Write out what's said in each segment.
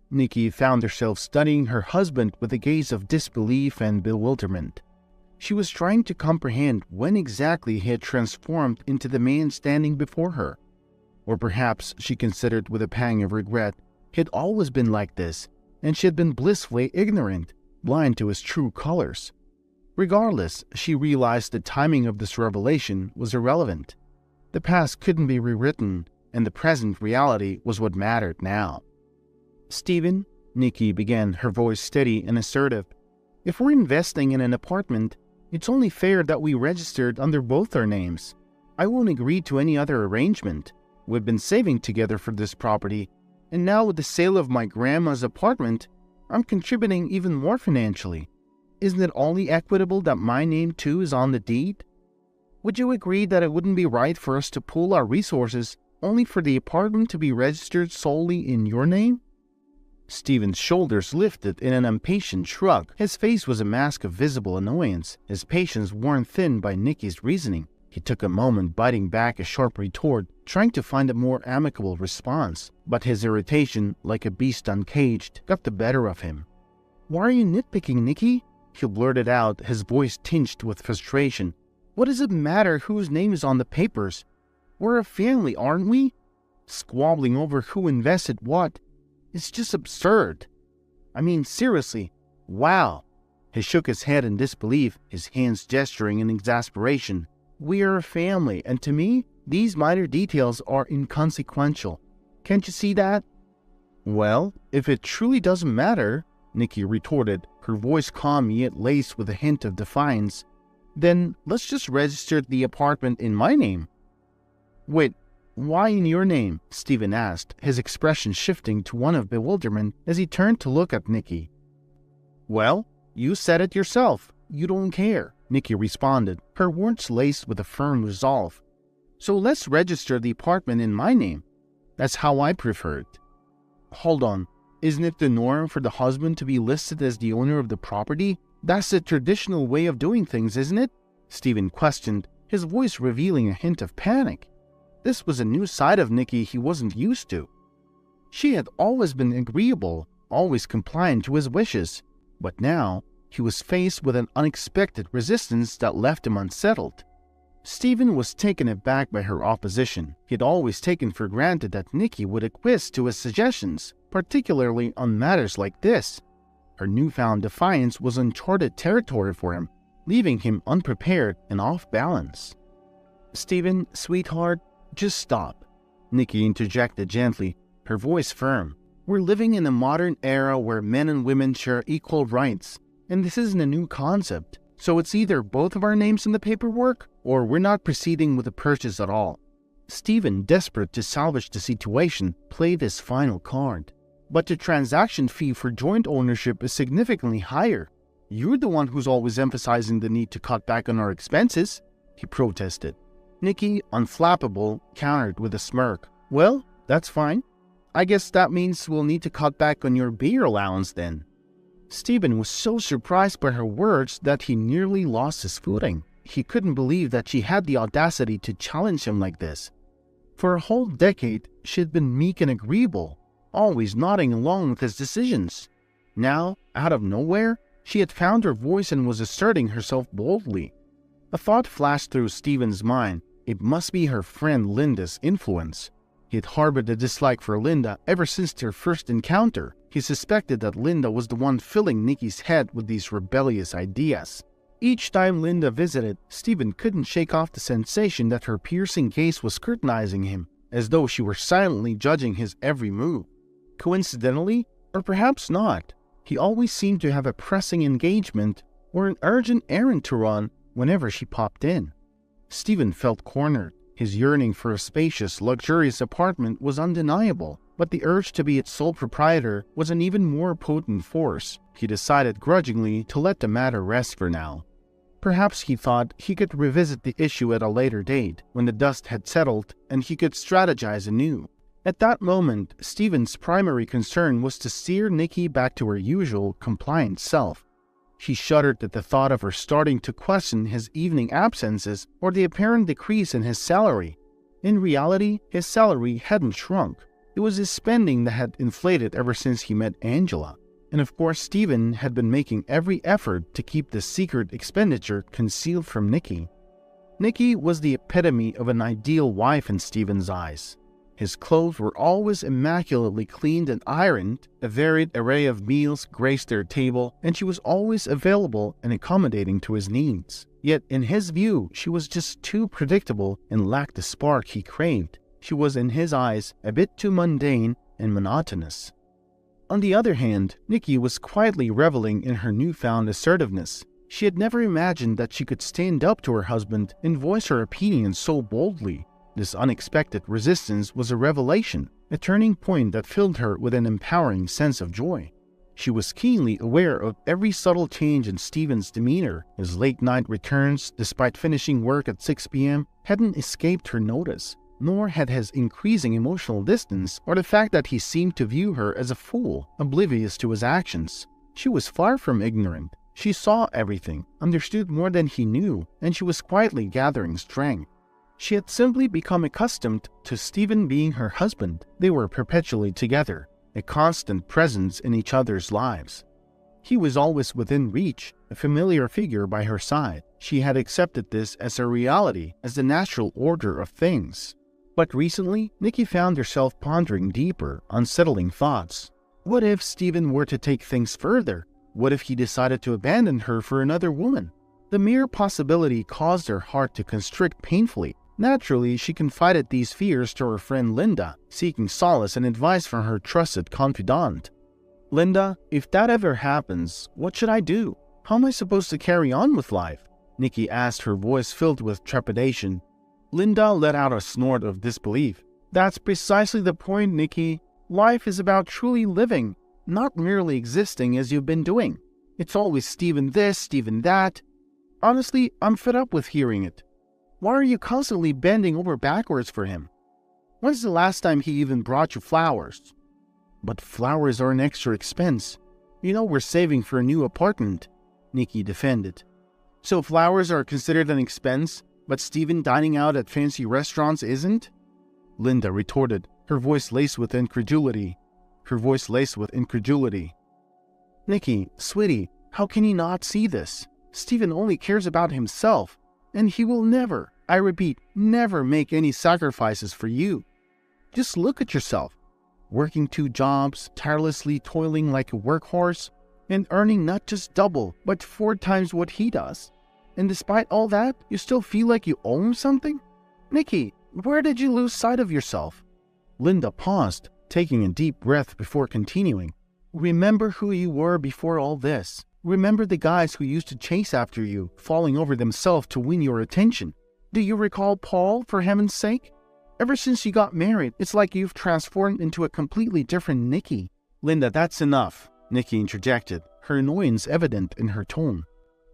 Nikki found herself studying her husband with a gaze of disbelief and bewilderment. She was trying to comprehend when exactly he had transformed into the man standing before her. Or perhaps, she considered with a pang of regret, he had always been like this, and she had been blissfully ignorant, blind to his true colors. Regardless, she realized the timing of this revelation was irrelevant. The past couldn't be rewritten, and the present reality was what mattered now. "Stephen," Nikki began, her voice steady and assertive, "if we're investing in an apartment, it's only fair that we registered under both our names. I won't agree to any other arrangement. We've been saving together for this property, and now with the sale of my grandma's apartment, I'm contributing even more financially. Isn't it only equitable that my name too is on the deed? Would you agree that it wouldn't be right for us to pool our resources only for the apartment to be registered solely in your name?" Stephen's shoulders lifted in an impatient shrug. His face was a mask of visible annoyance, his patience worn thin by Nikki's reasoning. He took a moment biting back a sharp retort, trying to find a more amicable response, but his irritation, like a beast uncaged, got the better of him. "Why are you nitpicking, Nikki?" he blurted out, his voice tinged with frustration. "What does it matter whose name is on the papers? We're a family, aren't we? Squabbling over who invested what. It's just absurd. I mean, seriously, wow." He shook his head in disbelief, his hands gesturing in exasperation. "We are a family, and to me, these minor details are inconsequential. Can't you see that?" "Well, if it truly doesn't matter," Nikki retorted, her voice calm yet laced with a hint of defiance, "then let's just register the apartment in my name." "Wait, why in your name?" Stephen asked, his expression shifting to one of bewilderment as he turned to look at Nikki. "Well, you said it yourself. You don't care," Nikki responded, her words laced with a firm resolve. "So let's register the apartment in my name. That's how I prefer it." "Hold on. Isn't it the norm for the husband to be listed as the owner of the property? That's the traditional way of doing things, isn't it?" Stephen questioned, his voice revealing a hint of panic. This was a new side of Nikki he wasn't used to. She had always been agreeable, always compliant to his wishes, but now he was faced with an unexpected resistance that left him unsettled. Stephen was taken aback by her opposition. He had always taken for granted that Nikki would acquiesce to his suggestions, particularly on matters like this. Her newfound defiance was uncharted territory for him, leaving him unprepared and off balance. "Stephen, sweetheart, just stop," Nikki interjected gently, her voice firm. "We're living in a modern era where men and women share equal rights, and this isn't a new concept. So it's either both of our names in the paperwork, or we're not proceeding with the purchase at all." Stephen, desperate to salvage the situation, played his final card. "But the transaction fee for joint ownership is significantly higher. You're the one who's always emphasizing the need to cut back on our expenses," he protested. Nikki, unflappable, countered with a smirk. "Well, that's fine. I guess that means we'll need to cut back on your beer allowance then." Stephen was so surprised by her words that he nearly lost his footing. He couldn't believe that she had the audacity to challenge him like this. For a whole decade, she had been meek and agreeable, always nodding along with his decisions. Now, out of nowhere, she had found her voice and was asserting herself boldly. A thought flashed through Stephen's mind. It must be her friend Linda's influence. He had harbored a dislike for Linda ever since their first encounter. He suspected that Linda was the one filling Nikki's head with these rebellious ideas. Each time Linda visited, Stephen couldn't shake off the sensation that her piercing gaze was scrutinizing him, as though she were silently judging his every move. Coincidentally, or perhaps not, he always seemed to have a pressing engagement or an urgent errand to run whenever she popped in. Stephen felt cornered. His yearning for a spacious, luxurious apartment was undeniable, but the urge to be its sole proprietor was an even more potent force. He decided grudgingly to let the matter rest for now. Perhaps he thought he could revisit the issue at a later date, when the dust had settled and he could strategize anew. At that moment, Stephen's primary concern was to steer Nikki back to her usual, compliant self. He shuddered at the thought of her starting to question his evening absences or the apparent decrease in his salary. In reality, his salary hadn't shrunk. It was his spending that had inflated ever since he met Angela. And of course, Stephen had been making every effort to keep this secret expenditure concealed from Nikki. Nikki was the epitome of an ideal wife in Stephen's eyes. His clothes were always immaculately cleaned and ironed, a varied array of meals graced their table, and she was always available and accommodating to his needs. Yet in his view, she was just too predictable and lacked the spark he craved. She was in his eyes a bit too mundane and monotonous. On the other hand, Nikki was quietly reveling in her newfound assertiveness. She had never imagined that she could stand up to her husband and voice her opinions so boldly. This unexpected resistance was a revelation, a turning point that filled her with an empowering sense of joy. She was keenly aware of every subtle change in Stephen's demeanor. His late-night returns, despite finishing work at 6 p.m., hadn't escaped her notice, nor had his increasing emotional distance or the fact that he seemed to view her as a fool, oblivious to his actions. She was far from ignorant. She saw everything, understood more than he knew, and she was quietly gathering strength. She had simply become accustomed to Stephen being her husband. They were perpetually together, a constant presence in each other's lives. He was always within reach, a familiar figure by her side. She had accepted this as a reality, as the natural order of things. But recently, Nikki found herself pondering deeper, unsettling thoughts. What if Stephen were to take things further? What if he decided to abandon her for another woman? The mere possibility caused her heart to constrict painfully. Naturally, she confided these fears to her friend Linda, seeking solace and advice from her trusted confidant. "Linda, if that ever happens, what should I do? How am I supposed to carry on with life?" Nikki asked, her voice filled with trepidation. Linda let out a snort of disbelief. "That's precisely the point, Nikki. Life is about truly living, not merely existing as you've been doing. It's always Stephen this, Stephen that. Honestly, I'm fed up with hearing it. Why are you constantly bending over backwards for him? When's the last time he even brought you flowers?" "But flowers are an extra expense. You know we're saving for a new apartment," Nikki defended. "So flowers are considered an expense, but Stephen dining out at fancy restaurants isn't?" Linda retorted, her voice laced with incredulity. "Nikki, sweetie, how can you not see this? Stephen only cares about himself, and he will never, I repeat, never make any sacrifices for you. Just look at yourself, working 2 jobs, tirelessly toiling like a workhorse, and earning not just double, but 4 times what he does. And despite all that, you still feel like you owe him something? Nikki, where did you lose sight of yourself?" Linda paused, taking a deep breath before continuing. "Remember who you were before all this. Remember the guys who used to chase after you, falling over themselves to win your attention. Do you recall Paul, for heaven's sake? Ever since you got married, it's like you've transformed into a completely different Nikki." "Linda, that's enough," Nikki interjected, her annoyance evident in her tone.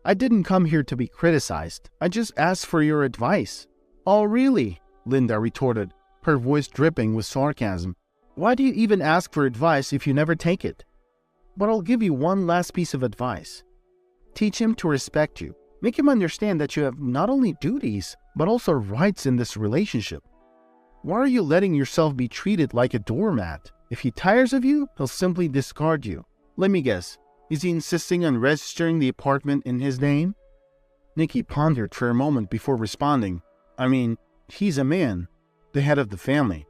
"I didn't come here to be criticized. I just asked for your advice." "Oh, really?" Linda retorted, her voice dripping with sarcasm. "Why do you even ask for advice if you never take it? But I'll give you one last piece of advice. Teach him to respect you. Make him understand that you have not only duties, but also rights in this relationship. Why are you letting yourself be treated like a doormat? If he tires of you, he'll simply discard you. Let me guess, is he insisting on registering the apartment in his name?" Nikki pondered for a moment before responding. "I mean, he's a man, the head of the family."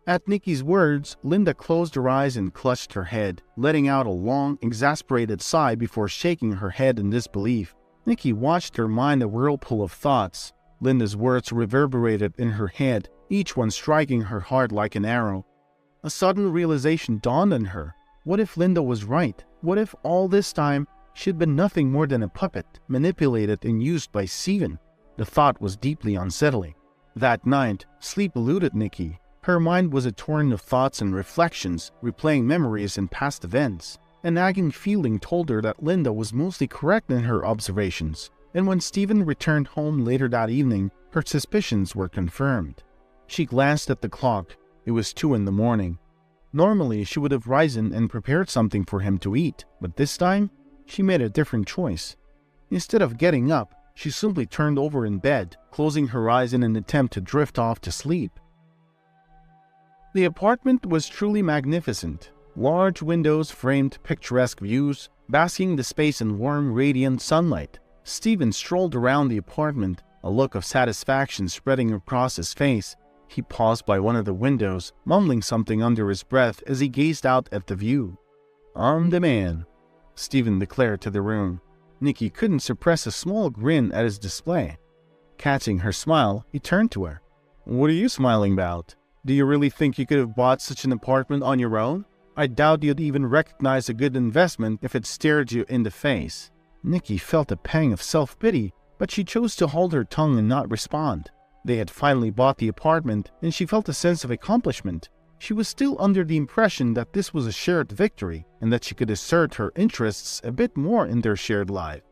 At Nikki's words, Linda closed her eyes and clutched her head, letting out a long, exasperated sigh before shaking her head in disbelief. Nikki watched her mind a whirlpool of thoughts. Linda's words reverberated in her head, each one striking her heart like an arrow. A sudden realization dawned on her. What if Linda was right? What if all this time she'd been nothing more than a puppet, manipulated and used by Stephen? The thought was deeply unsettling. That night, sleep eluded Nikki. Her mind was a torrent of thoughts and reflections, replaying memories and past events. A nagging feeling told her that Linda was mostly correct in her observations, and when Stephen returned home later that evening, her suspicions were confirmed. She glanced at the clock. It was 2 in the morning. Normally, she would have risen and prepared something for him to eat, but this time, she made a different choice. Instead of getting up, she simply turned over in bed, closing her eyes in an attempt to drift off to sleep. The apartment was truly magnificent. Large windows framed picturesque views, basking the space in warm, radiant sunlight. Stephen strolled around the apartment, a look of satisfaction spreading across his face. He paused by one of the windows, mumbling something under his breath as he gazed out at the view. "I'm the man," Stephen declared to the room. Nikki couldn't suppress a small grin at his display. Catching her smile, he turned to her. "What are you smiling about? Do you really think you could have bought such an apartment on your own? I doubt you'd even recognize a good investment if it stared you in the face." Nikki felt a pang of self-pity, but she chose to hold her tongue and not respond. They had finally bought the apartment, and she felt a sense of accomplishment. She was still under the impression that this was a shared victory, and that she could assert her interests a bit more in their shared life.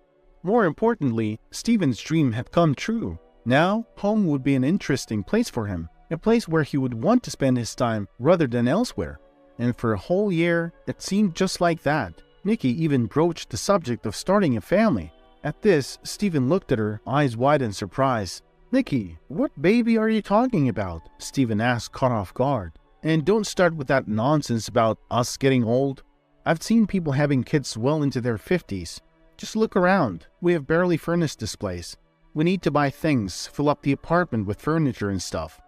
More importantly, Stephen's dream had come true. Now, home would be an interesting place for him, a place where he would want to spend his time rather than elsewhere. And for a whole year, it seemed just like that. Nikki even broached the subject of starting a family. At this, Stephen looked at her, eyes wide in surprise. "Nikki, what baby are you talking about?" Stephen asked, caught off guard. "And don't start with that nonsense about us getting old. I've seen people having kids well into their 50s. Just look around. We have barely furnished this place. We need to buy things, fill up the apartment with furniture and stuff."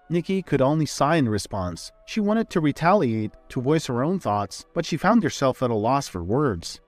Nikki could only sigh in response. She wanted to retaliate, to voice her own thoughts, but she found herself at a loss for words.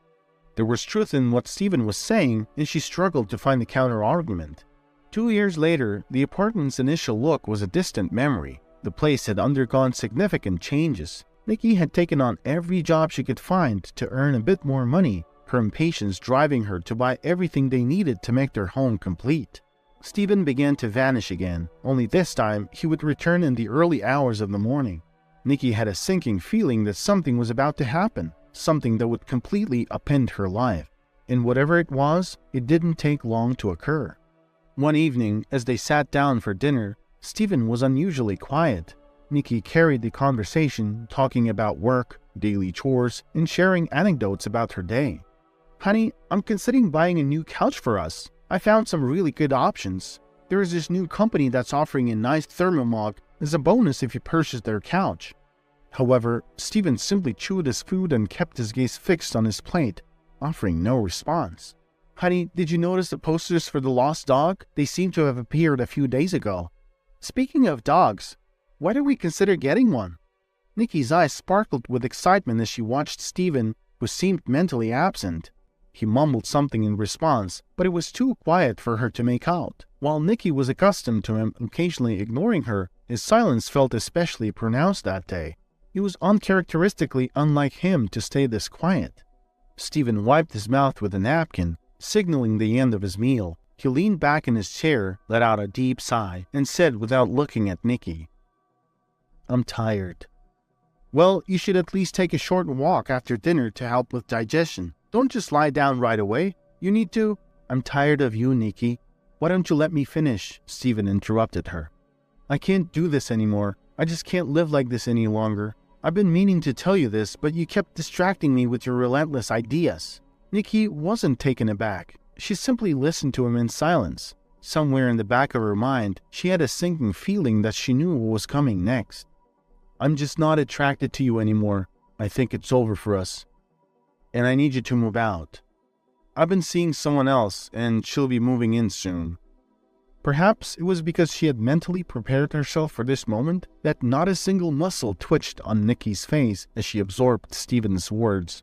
There was truth in what Stephen was saying, and she struggled to find the counter-argument. 2 years later, the apartment's initial look was a distant memory. The place had undergone significant changes. Nikki had taken on every job she could find to earn a bit more money, her impatience driving her to buy everything they needed to make their home complete. Stephen began to vanish again, only this time he would return in the early hours of the morning. Nikki had a sinking feeling that something was about to happen, something that would completely upend her life. And whatever it was, it didn't take long to occur. One evening, as they sat down for dinner, Stephen was unusually quiet. Nikki carried the conversation, talking about work, daily chores, and sharing anecdotes about her day. "Honey, I'm considering buying a new couch for us. I found some really good options. There is this new company that's offering a nice thermal mug as a bonus if you purchase their couch." However, Stephen simply chewed his food and kept his gaze fixed on his plate, offering no response. "Honey, did you notice the posters for the lost dog? They seem to have appeared a few days ago. Speaking of dogs, why don't we consider getting one?" Nikki's eyes sparkled with excitement as she watched Stephen, who seemed mentally absent. He mumbled something in response, but it was too quiet for her to make out. While Nikki was accustomed to him occasionally ignoring her, his silence felt especially pronounced that day. It was uncharacteristically unlike him to stay this quiet. Stephen wiped his mouth with a napkin, signaling the end of his meal. He leaned back in his chair, let out a deep sigh, and said without looking at Nikki, "I'm tired." "Well, you should at least take a short walk after dinner to help with digestion. Don't just lie down right away. You need to—" "I'm tired of you, Nikki. Why don't you let me finish?" Stephen interrupted her. "I can't do this anymore. I just can't live like this any longer. I've been meaning to tell you this, but you kept distracting me with your relentless ideas." Nikki wasn't taken aback. She simply listened to him in silence. Somewhere in the back of her mind, she had a sinking feeling that she knew what was coming next. "I'm just not attracted to you anymore. I think it's over for us. And I need you to move out. I've been seeing someone else, and she'll be moving in soon." Perhaps it was because she had mentally prepared herself for this moment that not a single muscle twitched on Nikki's face as she absorbed Stephen's words.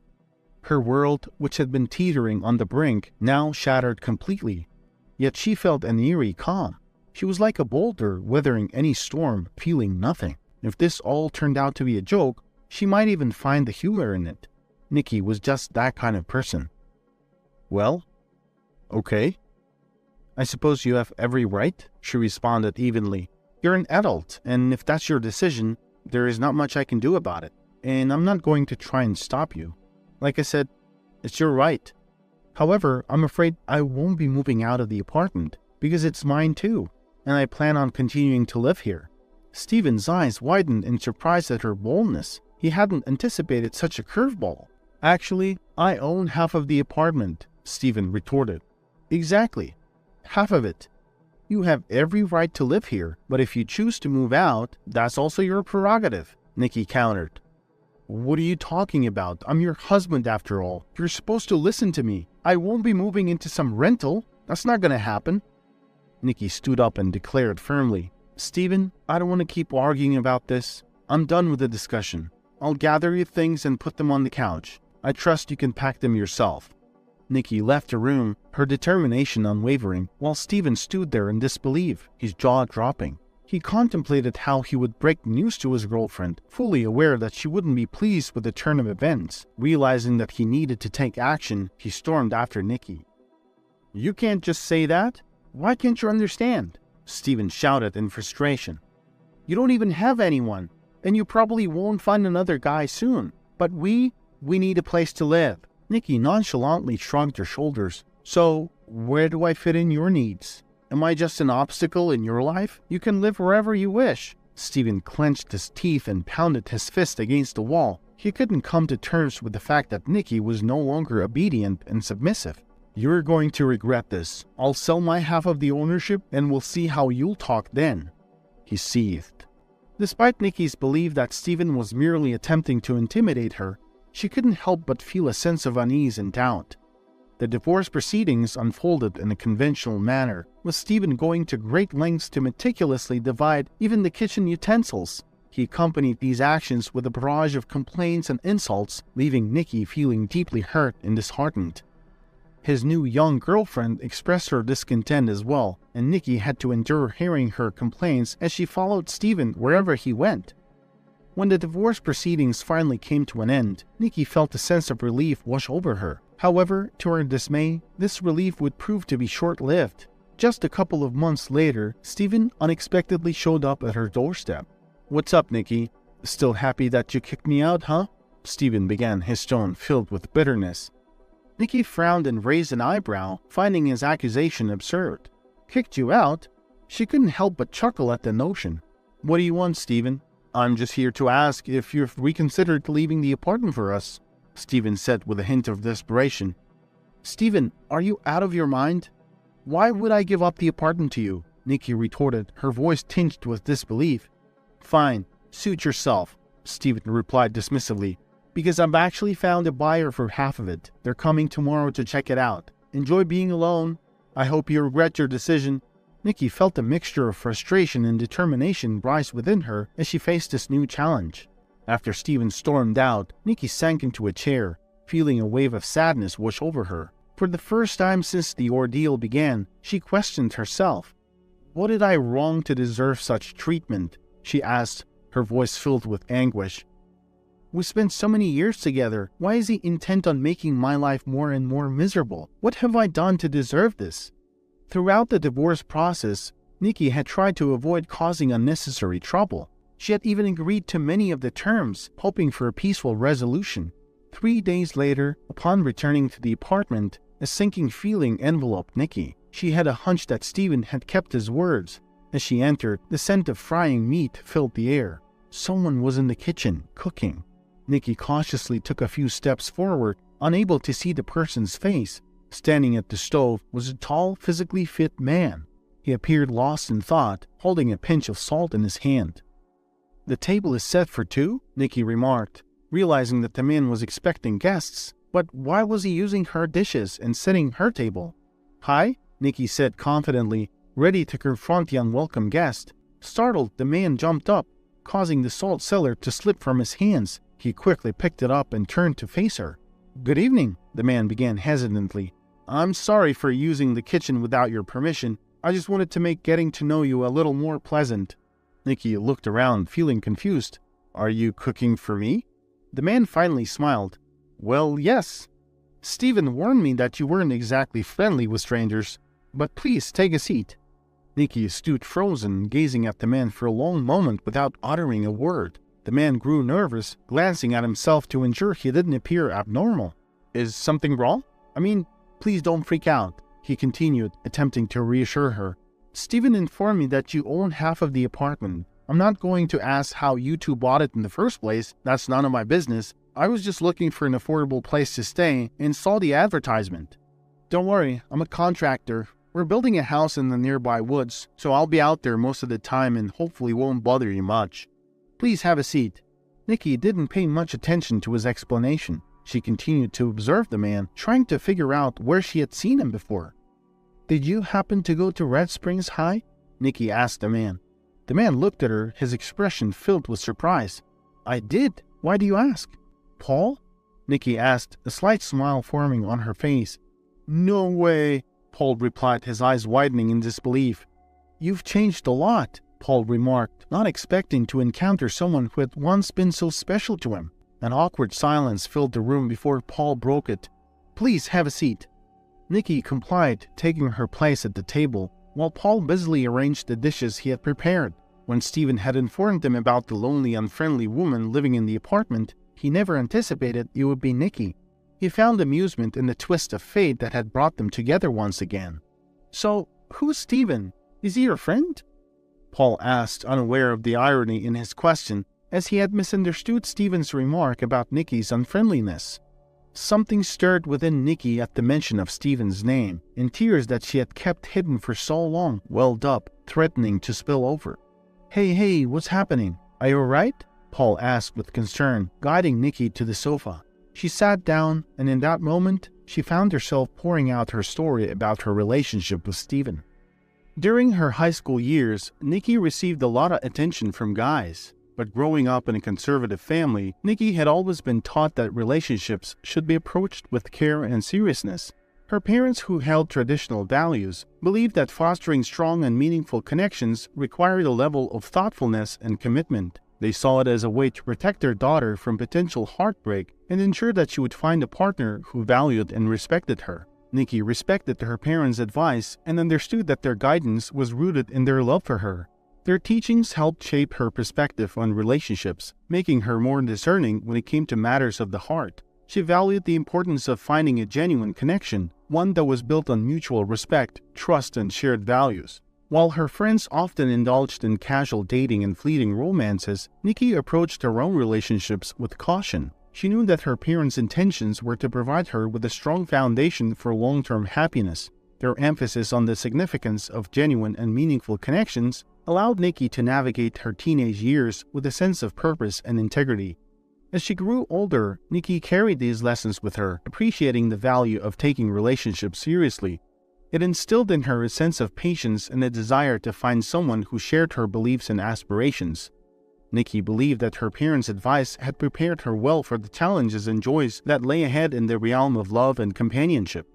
Her world, which had been teetering on the brink, now shattered completely. Yet she felt an eerie calm. She was like a boulder weathering any storm, feeling nothing. If this all turned out to be a joke, she might even find the humor in it. Nikki was just that kind of person. "Well, okay. I suppose you have every right," she responded evenly. "You're an adult, and if that's your decision, there is not much I can do about it, and I'm not going to try and stop you. Like I said, it's your right. However, I'm afraid I won't be moving out of the apartment, because it's mine too, and I plan on continuing to live here." Stephen's eyes widened in surprise at her boldness. He hadn't anticipated such a curveball. "Actually, I own half of the apartment," Stephen retorted. "Exactly. Half of it. You have every right to live here, but if you choose to move out, that's also your prerogative. Nikki countered. What are you talking about? I'm your husband after all. You're supposed to listen to me. I won't be moving into some rental. That's not gonna happen. Nikki stood up and declared firmly, Stephen, I don't want to keep arguing about this. I'm done with the discussion. I'll gather your things and put them on the couch. I trust you can pack them yourself. Nikki left the room, her determination unwavering, while Stephen stood there in disbelief, his jaw dropping. He contemplated how he would break news to his girlfriend, fully aware that she wouldn't be pleased with the turn of events. Realizing that he needed to take action, he stormed after Nikki. You can't just say that. Why can't you understand? Stephen shouted in frustration. You don't even have anyone, and you probably won't find another guy soon. But we need a place to live. Nikki nonchalantly shrugged her shoulders. So, where do I fit in your needs? Am I just an obstacle in your life? You can live wherever you wish. Stephen clenched his teeth and pounded his fist against the wall. He couldn't come to terms with the fact that Nikki was no longer obedient and submissive. You're going to regret this. I'll sell my half of the ownership and we'll see how you'll talk then. He seethed. Despite Nikki's belief that Stephen was merely attempting to intimidate her, she couldn't help but feel a sense of unease and doubt. The divorce proceedings unfolded in a conventional manner, with Stephen going to great lengths to meticulously divide even the kitchen utensils. He accompanied these actions with a barrage of complaints and insults, leaving Nikki feeling deeply hurt and disheartened. His new young girlfriend expressed her discontent as well, and Nikki had to endure hearing her complaints as she followed Stephen wherever he went. When the divorce proceedings finally came to an end, Nikki felt a sense of relief wash over her. However, to her dismay, this relief would prove to be short-lived. Just a couple of months later, Stephen unexpectedly showed up at her doorstep. What's up, Nikki? Still happy that you kicked me out, huh? Stephen began, his tone filled with bitterness. Nikki frowned and raised an eyebrow, finding his accusation absurd. Kicked you out? She couldn't help but chuckle at the notion. What do you want, Stephen? I'm just here to ask if you've reconsidered leaving the apartment for us, Stephen said with a hint of desperation. Stephen, are you out of your mind? Why would I give up the apartment to you? Nikki retorted, her voice tinged with disbelief. Fine, suit yourself, Stephen replied dismissively, because I've actually found a buyer for half of it. They're coming tomorrow to check it out. Enjoy being alone. I hope you regret your decision. Nikki felt a mixture of frustration and determination rise within her as she faced this new challenge. After Stephen stormed out, Nikki sank into a chair, feeling a wave of sadness wash over her. For the first time since the ordeal began, she questioned herself. What did I wrong to deserve such treatment? She asked, her voice filled with anguish. We spent so many years together. Why is he intent on making my life more and more miserable? What have I done to deserve this? Throughout the divorce process, Nikki had tried to avoid causing unnecessary trouble. She had even agreed to many of the terms, hoping for a peaceful resolution. 3 days later, upon returning to the apartment, a sinking feeling enveloped Nikki. She had a hunch that Stephen had kept his words. As she entered, the scent of frying meat filled the air. Someone was in the kitchen, cooking. Nikki cautiously took a few steps forward, unable to see the person's face. Standing at the stove was a tall, physically fit man. He appeared lost in thought, holding a pinch of salt in his hand. The table is set for 2, Nikki remarked, realizing that the man was expecting guests. But why was he using her dishes and setting her table? Hi, Nikki said confidently, ready to confront the unwelcome guest. Startled, the man jumped up, causing the salt cellar to slip from his hands. He quickly picked it up and turned to face her. Good evening, the man began hesitantly. I'm sorry for using the kitchen without your permission. I just wanted to make getting to know you a little more pleasant. Nikki looked around, feeling confused. Are you cooking for me? The man finally smiled. Well, yes. Stephen warned me that you weren't exactly friendly with strangers, but please take a seat. Nikki stood frozen, gazing at the man for a long moment without uttering a word. The man grew nervous, glancing at himself to ensure he didn't appear abnormal. Is something wrong? I mean, please don't freak out, he continued, attempting to reassure her. Stephen informed me that you own half of the apartment. I'm not going to ask how you two bought it in the first place. That's none of my business. I was just looking for an affordable place to stay and saw the advertisement. Don't worry, I'm a contractor. We're building a house in the nearby woods, so I'll be out there most of the time and hopefully won't bother you much. Please have a seat. Nikki didn't pay much attention to his explanation. She continued to observe the man, trying to figure out where she had seen him before. "Did you happen to go to Red Springs High?" Nikki asked the man. The man looked at her, his expression filled with surprise. "I did. Why do you ask?" "Paul?" Nikki asked, a slight smile forming on her face. "No way," Paul replied, his eyes widening in disbelief. "You've changed a lot," Paul remarked, not expecting to encounter someone who had once been so special to him. An awkward silence filled the room before Paul broke it. "Please have a seat." Nikki complied, taking her place at the table, while Paul busily arranged the dishes he had prepared. When Stephen had informed him about the lonely, unfriendly woman living in the apartment, he never anticipated it would be Nikki. He found amusement in the twist of fate that had brought them together once again. "So, who's Stephen? Is he your friend?" Paul asked, unaware of the irony in his question, as he had misunderstood Stephen's remark about Nikki's unfriendliness. Something stirred within Nikki at the mention of Stephen's name, and tears that she had kept hidden for so long welled up, threatening to spill over. Hey, what's happening? Are you alright?" Paul asked with concern, guiding Nikki to the sofa. She sat down, and in that moment, she found herself pouring out her story about her relationship with Stephen. During her high school years, Nikki received a lot of attention from guys. But growing up in a conservative family, Nikki had always been taught that relationships should be approached with care and seriousness. Her parents, who held traditional values, believed that fostering strong and meaningful connections required a level of thoughtfulness and commitment. They saw it as a way to protect their daughter from potential heartbreak and ensure that she would find a partner who valued and respected her. Nikki respected her parents' advice and understood that their guidance was rooted in their love for her. Their teachings helped shape her perspective on relationships, making her more discerning when it came to matters of the heart. She valued the importance of finding a genuine connection, one that was built on mutual respect, trust, and shared values. While her friends often indulged in casual dating and fleeting romances, Nikki approached her own relationships with caution. She knew that her parents' intentions were to provide her with a strong foundation for long-term happiness. Their emphasis on the significance of genuine and meaningful connections allowed Nikki to navigate her teenage years with a sense of purpose and integrity. As she grew older, Nikki carried these lessons with her, appreciating the value of taking relationships seriously. It instilled in her a sense of patience and a desire to find someone who shared her beliefs and aspirations. Nikki believed that her parents' advice had prepared her well for the challenges and joys that lay ahead in the realm of love and companionship.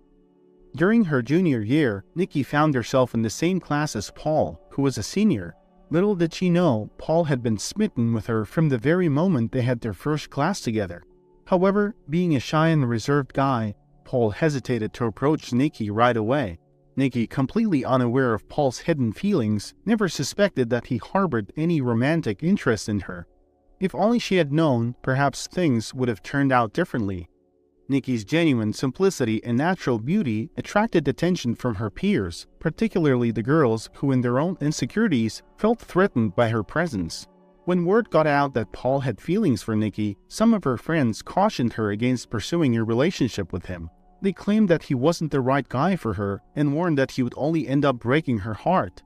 During her junior year, Nikki found herself in the same class as Paul, who was a senior. Little did she know, Paul had been smitten with her from the very moment they had their first class together. However, being a shy and reserved guy, Paul hesitated to approach Nikki right away. Nikki, completely unaware of Paul's hidden feelings, never suspected that he harbored any romantic interest in her. If only she had known, perhaps things would have turned out differently. Nikki's genuine simplicity and natural beauty attracted attention from her peers, particularly the girls who in their own insecurities felt threatened by her presence. When word got out that Paul had feelings for Nikki, some of her friends cautioned her against pursuing a relationship with him. They claimed that he wasn't the right guy for her and warned that he would only end up breaking her heart.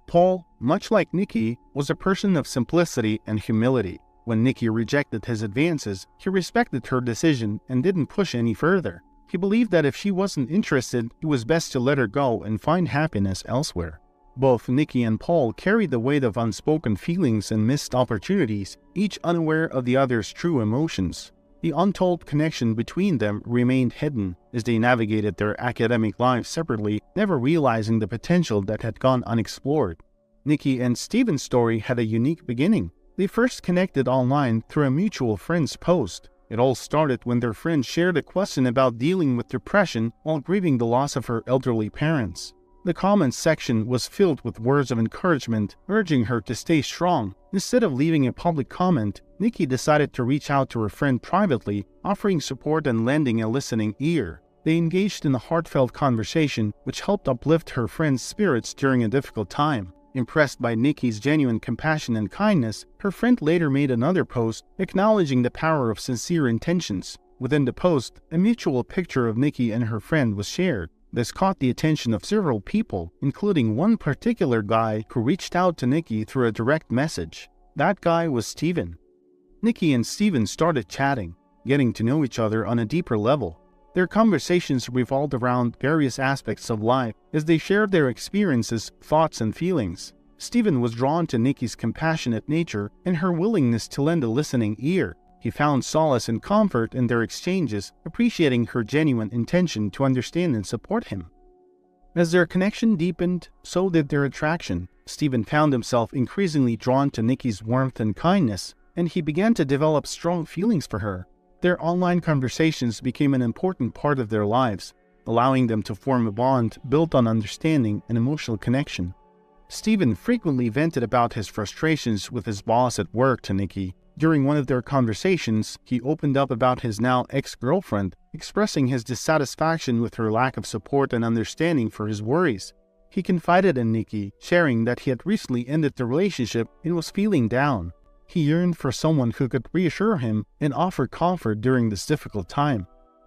Paul, much like Nikki, was a person of simplicity and humility. When Nikki rejected his advances, he respected her decision and didn't push any further. He believed that if she wasn't interested, it was best to let her go and find happiness elsewhere. Both Nikki and Paul carried the weight of unspoken feelings and missed opportunities, each unaware of the other's true emotions. The untold connection between them remained hidden as they navigated their academic lives separately, never realizing the potential that had gone unexplored. Nikki and Stephen's story had a unique beginning. They first connected online through a mutual friend's post. It all started when their friend shared a question about dealing with depression while grieving the loss of her elderly parents. The comments section was filled with words of encouragement, urging her to stay strong. Instead of leaving a public comment, Nikki decided to reach out to her friend privately, offering support and lending a listening ear. They engaged in a heartfelt conversation, which helped uplift her friend's spirits during a difficult time. Impressed by Nikki's genuine compassion and kindness, her friend later made another post acknowledging the power of sincere intentions. Within the post, a mutual picture of Nikki and her friend was shared. This caught the attention of several people, including one particular guy who reached out to Nikki through a direct message. That guy was Stephen. Nikki and Steven started chatting, getting to know each other on a deeper level. Their conversations revolved around various aspects of life as they shared their experiences, thoughts, and feelings. Steven was drawn to Nikki's compassionate nature and her willingness to lend a listening ear. He found solace and comfort in their exchanges, appreciating her genuine intention to understand and support him. As their connection deepened, so did their attraction. Steven found himself increasingly drawn to Nikki's warmth and kindness, and he began to develop strong feelings for her. Their online conversations became an important part of their lives, allowing them to form a bond built on understanding and emotional connection. Steven frequently vented about his frustrations with his boss at work to Nikki. During one of their conversations, he opened up about his now ex-girlfriend, expressing his dissatisfaction with her lack of support and understanding for his worries. He confided in Nikki, sharing that he had recently ended the relationship and was feeling down. He yearned for someone who could reassure him and offer comfort during this difficult time.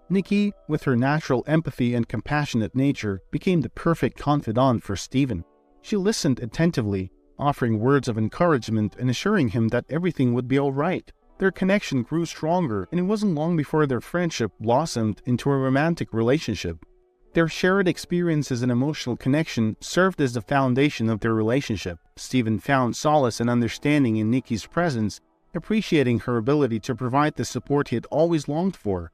Nikki, with her natural empathy and compassionate nature, became the perfect confidant for Steven. She listened attentively, offering words of encouragement and assuring him that everything would be all right. Their connection grew stronger, and it wasn't long before their friendship blossomed into a romantic relationship. Their shared experiences and emotional connection served as the foundation of their relationship. Steven found solace and understanding in Nikki's presence, appreciating her ability to provide the support he had always longed for.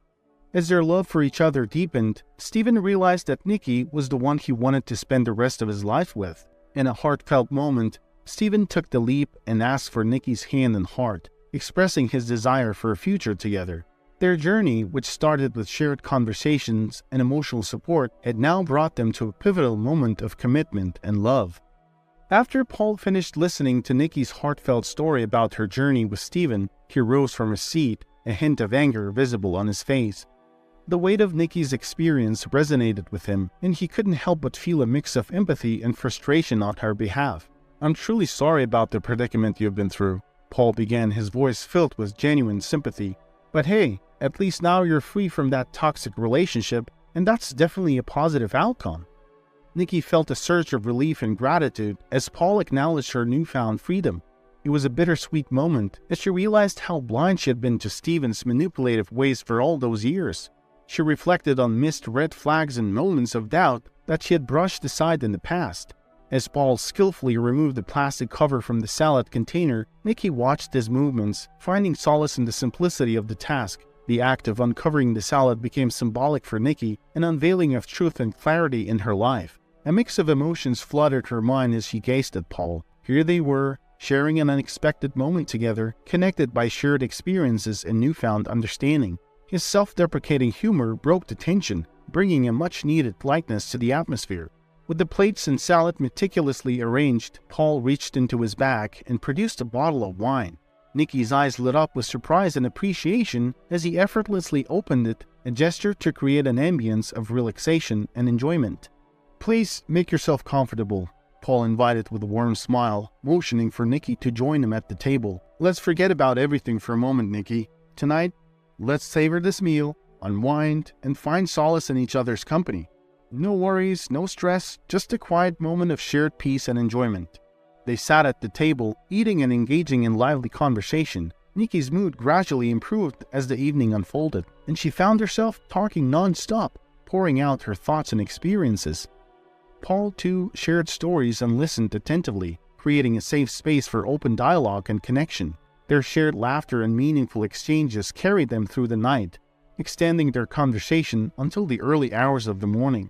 As their love for each other deepened, Steven realized that Nikki was the one he wanted to spend the rest of his life with. In a heartfelt moment, Steven took the leap and asked for Nikki's hand and heart, expressing his desire for a future together. Their journey, which started with shared conversations and emotional support, had now brought them to a pivotal moment of commitment and love. After Paul finished listening to Nikki's heartfelt story about her journey with Steven, he rose from his seat, a hint of anger visible on his face. The weight of Nikki's experience resonated with him, and he couldn't help but feel a mix of empathy and frustration on her behalf. "I'm truly sorry about the predicament you've been through," Paul began, his voice filled with genuine sympathy. "But hey, at least now you're free from that toxic relationship, and that's definitely a positive outcome." Nikki felt a surge of relief and gratitude as Paul acknowledged her newfound freedom. It was a bittersweet moment as she realized how blind she had been to Steven's manipulative ways for all those years. She reflected on missed red flags and moments of doubt that she had brushed aside in the past. As Paul skillfully removed the plastic cover from the salad container, Nikki watched his movements, finding solace in the simplicity of the task. The act of uncovering the salad became symbolic for Nikki, an unveiling of truth and clarity in her life. A mix of emotions flooded her mind as she gazed at Paul. Here they were, sharing an unexpected moment together, connected by shared experiences and newfound understanding. His self-deprecating humor broke the tension, bringing a much-needed lightness to the atmosphere. With the plates and salad meticulously arranged, Paul reached into his bag and produced a bottle of wine. Nikki's eyes lit up with surprise and appreciation as he effortlessly opened it, a gesture to create an ambience of relaxation and enjoyment. "Please make yourself comfortable," Paul invited with a warm smile, motioning for Nikki to join him at the table. "Let's forget about everything for a moment, Nikki. Tonight, let's savor this meal, unwind, and find solace in each other's company. No worries, no stress, just a quiet moment of shared peace and enjoyment." They sat at the table, eating and engaging in lively conversation. Nikki's mood gradually improved as the evening unfolded, and she found herself talking non-stop, pouring out her thoughts and experiences. Paul, too, shared stories and listened attentively, creating a safe space for open dialogue and connection. Their shared laughter and meaningful exchanges carried them through the night, extending their conversation until the early hours of the morning.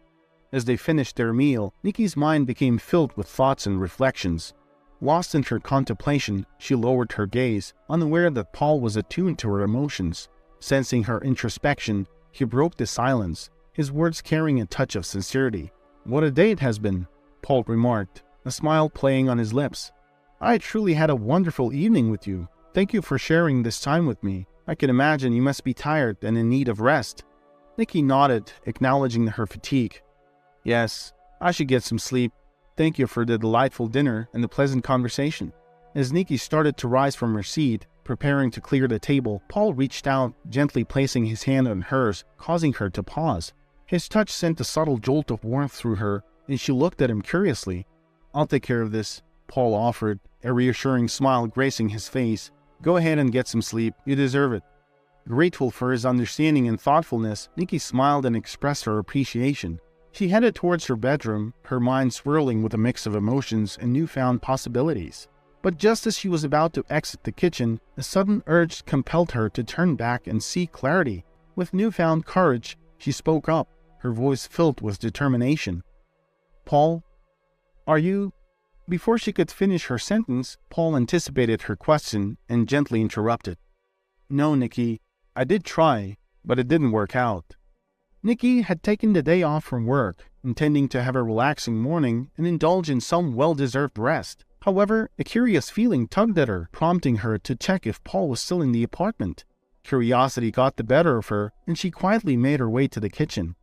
As they finished their meal, Nikki's mind became filled with thoughts and reflections. Lost in her contemplation, she lowered her gaze, unaware that Paul was attuned to her emotions. Sensing her introspection, he broke the silence, his words carrying a touch of sincerity. "What a day it has been," Paul remarked, a smile playing on his lips. "I truly had a wonderful evening with you. Thank you for sharing this time with me. I can imagine you must be tired and in need of rest." Nikki nodded, acknowledging her fatigue. "Yes, I should get some sleep. Thank you for the delightful dinner and the pleasant conversation." As Nikki started to rise from her seat, preparing to clear the table, Paul reached out, gently placing his hand on hers, causing her to pause. His touch sent a subtle jolt of warmth through her, and she looked at him curiously. "I'll take care of this," Paul offered, a reassuring smile gracing his face. Go ahead and get some sleep. You deserve it." Grateful for his understanding and thoughtfulness, Nikki smiled and expressed her appreciation. She headed towards her bedroom, her mind swirling with a mix of emotions and newfound possibilities. But just as she was about to exit the kitchen, a sudden urge compelled her to turn back and seek clarity. With newfound courage, she spoke up, her voice filled with determination. "Paul, are you—" Before she could finish her sentence, Paul anticipated her question and gently interrupted. "No, Nikki, I did try, but it didn't work out." Nikki had taken the day off from work, intending to have a relaxing morning and indulge in some well-deserved rest. However, a curious feeling tugged at her, prompting her to check if Paul was still in the apartment. Curiosity got the better of her, and she quietly made her way to the kitchen.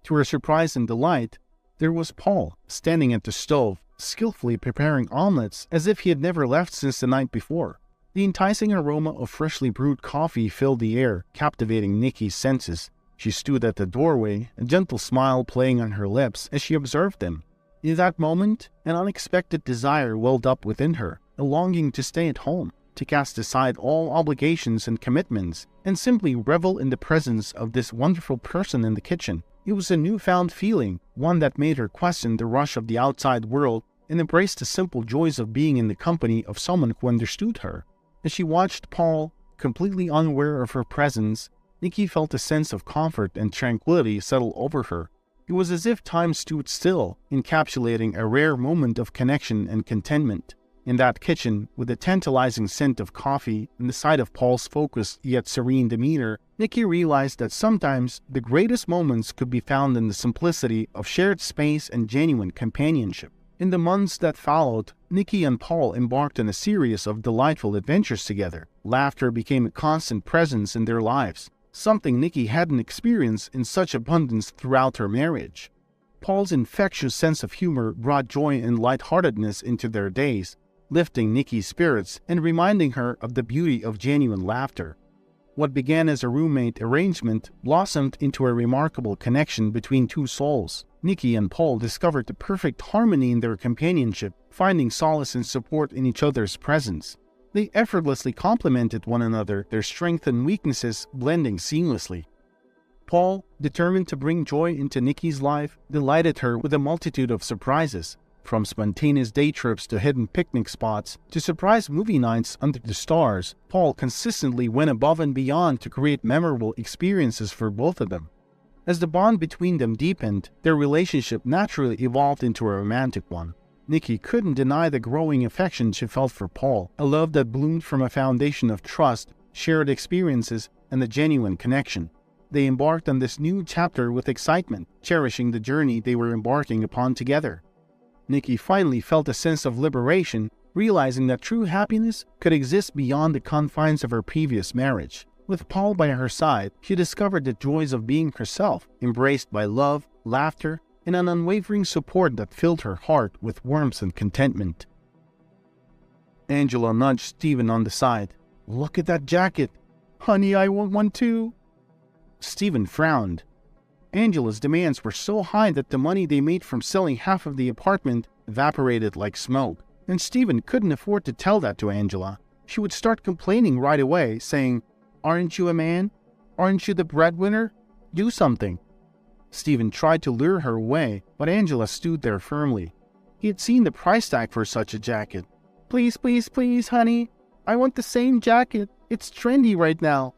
To her surprise and delight, there was Paul, standing at the stove, skillfully preparing omelets as if he had never left since the night before. The enticing aroma of freshly brewed coffee filled the air, captivating Nikki's senses. She stood at the doorway, a gentle smile playing on her lips as she observed them. In that moment, an unexpected desire welled up within her, a longing to stay at home, to cast aside all obligations and commitments, and simply revel in the presence of this wonderful person in the kitchen. It was a newfound feeling, one that made her question the rush of the outside world and embrace the simple joys of being in the company of someone who understood her. As she watched Paul, completely unaware of her presence, Nikki felt a sense of comfort and tranquility settle over her. It was as if time stood still, encapsulating a rare moment of connection and contentment. In that kitchen, with the tantalizing scent of coffee and the sight of Paul's focused yet serene demeanor, Nikki realized that sometimes the greatest moments could be found in the simplicity of shared space and genuine companionship. In the months that followed, Nikki and Paul embarked on a series of delightful adventures together. Laughter became a constant presence in their lives, something Nikki hadn't experienced in such abundance throughout her marriage. Paul's infectious sense of humor brought joy and lightheartedness into their days, lifting Nikki's spirits and reminding her of the beauty of genuine laughter. What began as a roommate arrangement blossomed into a remarkable connection between two souls. Nikki and Paul discovered the perfect harmony in their companionship, finding solace and support in each other's presence. They effortlessly complemented one another, their strengths and weaknesses blending seamlessly. Paul, determined to bring joy into Nikki's life, delighted her with a multitude of surprises. From spontaneous day trips to hidden picnic spots to surprise movie nights under the stars, Paul consistently went above and beyond to create memorable experiences for both of them. As the bond between them deepened, their relationship naturally evolved into a romantic one. Nikki couldn't deny the growing affection she felt for Paul, a love that bloomed from a foundation of trust, shared experiences, and a genuine connection. They embarked on this new chapter with excitement, cherishing the journey they were embarking upon together. Nikki finally felt a sense of liberation, realizing that true happiness could exist beyond the confines of her previous marriage. With Paul by her side, she discovered the joys of being herself, embraced by love, laughter, and an unwavering support that filled her heart with warmth and contentment. Angela nudged Stephen on the side. "Look at that jacket. Honey, I want one too." Stephen frowned. Angela's demands were so high that the money they made from selling half of the apartment evaporated like smoke, and Stephen couldn't afford to tell that to Angela. She would start complaining right away, saying, "Aren't you a man? Aren't you the breadwinner? Do something." Stephen tried to lure her away, but Angela stood there firmly. He had seen the price tag for such a jacket. "Please, please, please, honey. I want the same jacket. It's trendy right now."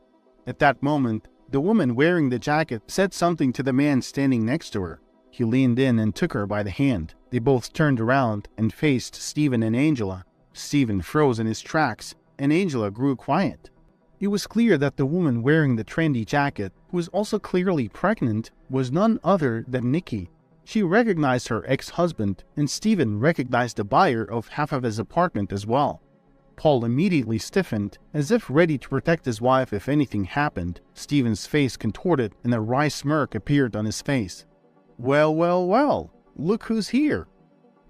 At that moment, the woman wearing the jacket said something to the man standing next to her. He leaned in and took her by the hand. They both turned around and faced Stephen and Angela. Stephen froze in his tracks, and Angela grew quiet. It was clear that the woman wearing the trendy jacket, who was also clearly pregnant, was none other than Nikki. She recognized her ex-husband, and Stephen recognized the buyer of half of his apartment as well. Paul immediately stiffened, as if ready to protect his wife if anything happened. Stephen's face contorted, and a wry smirk appeared on his face. "Well, well, well, look who's here.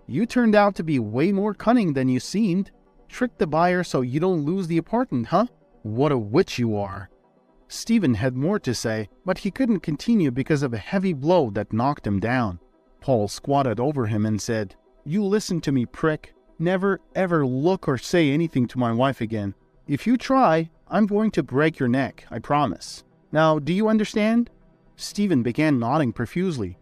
You turned out to be way more cunning than you seemed. Trick the buyer so you don't lose the apartment, huh? What a witch you are." Stephen had more to say, but he couldn't continue because of a heavy blow that knocked him down. Paul squatted over him and said, "You listen to me, prick. Never ever look or say anything to my wife again. If you try, I'm going to break your neck, I promise. Now, do you understand?" Stephen began nodding profusely.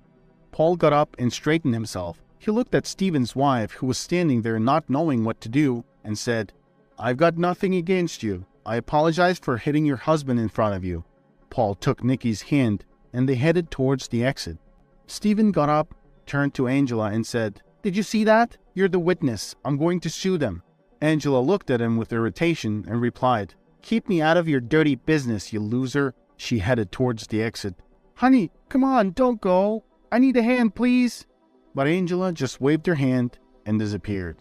Paul got up and straightened himself. He looked at Stephen's wife, who was standing there not knowing what to do, and said, "I've got nothing against you. I apologize for hitting your husband in front of you." Paul took Nikki's hand, and they headed towards the exit. Stephen got up, turned to Angela, and said, "Did you see that? You're the witness. I'm going to sue them." Angela looked at him with irritation and replied, "Keep me out of your dirty business, you loser." She headed towards the exit. "Honey, come on, don't go. I need a hand, please." But Angela just waved her hand and disappeared.